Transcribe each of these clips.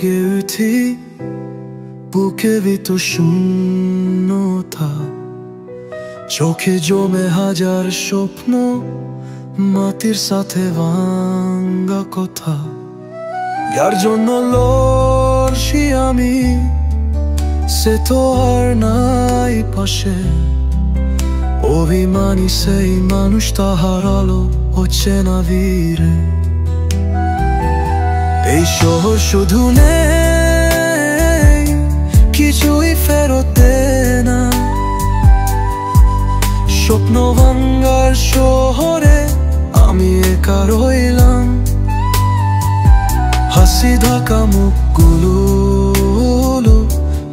জেগে উঠি, বুকে ভিতর শূন্যতা, চোখে জমে হাজার স্বপ্ন, মাটির সাথে ভাঙ্গা কথা। যার জন্য লড়ছি আমি, সে তো আর নাই পাশে। অভিমানী সেই মানুষটা হারালো হচ্ছে না ভিড়ে। এই শহর শুধু নেই, কিছুই ফেরত দেয় না। স্বপ্ন ভাঙ্গার শহরে আমি একা রইলাম। হাসি ঢাকা মুখগুলো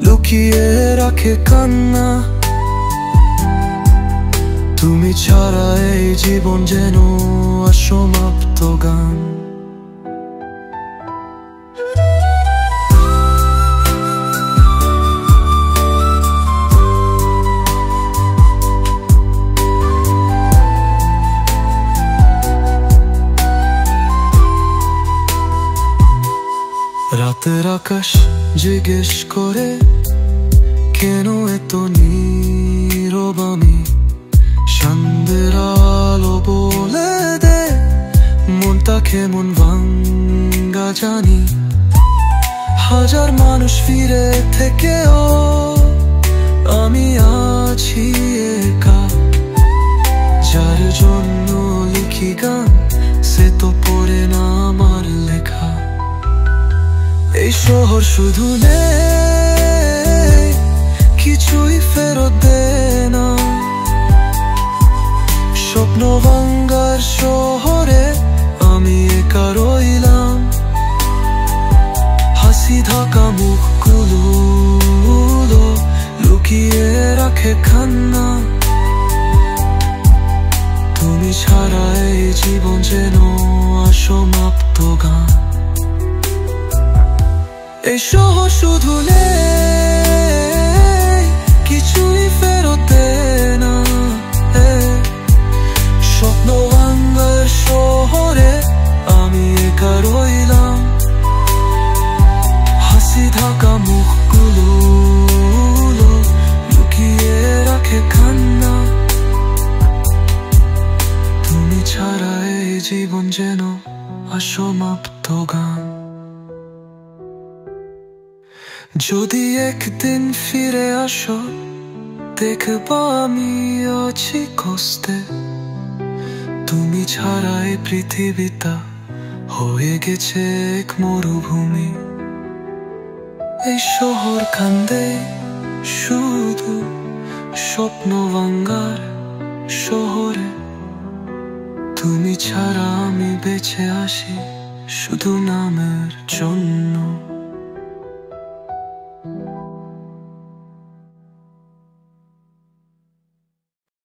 লুকিয়ে রাখে কান্না। তুমি ছাড়া এই জীবন যেন অসমাপ্ত গান। রাতের আকাশ জিজ্ঞেস করে, কেন এত নীরব আমি? সন্ধ্যের আলো বলে দে, মনটা কেমন ভাঙ্গা জানি। হাজার মানুষ ফিরে থেকেও আমি আছি একা। যার জন্য লিখি গান, সে তো পড়ে না আমার লেখা। এই শহর শুধু নেই, কিছুই ফেরত দেয় না। স্বপ্ন ভাঙ্গার শহরে আমি একা রইলাম। হাসি ঢাকা মুখগুলো লুকিয়ে রাখে কান্না। তুমি ছাড়া এই জীবন যেন অসমাপ্ত গান। এই শহর শুধু নেই, কিছুই ফেরত দেয় না। স্বপ্ন ভাঙ্গার শহরে আমি একা রইলাম। হাসি ঢাকা মুখগুলো লুকিয়ে রাখে কান্না। তুমি ছাড়া এই জীবন যেন অসমাপ্ত গান। যদি একদিন ফিরে আসো, দেখবা আমি আছি কষ্টে। তুমি ছাড়া এই পৃথিবীটা হয়ে গেছে এক মরুভূমি। এই শহর কান্দে শুধু স্বপ্ন ভাঙ্গার শহরে। তুমি ছাড়া আমি বেঁচে আসি শুধু নামের জন্য।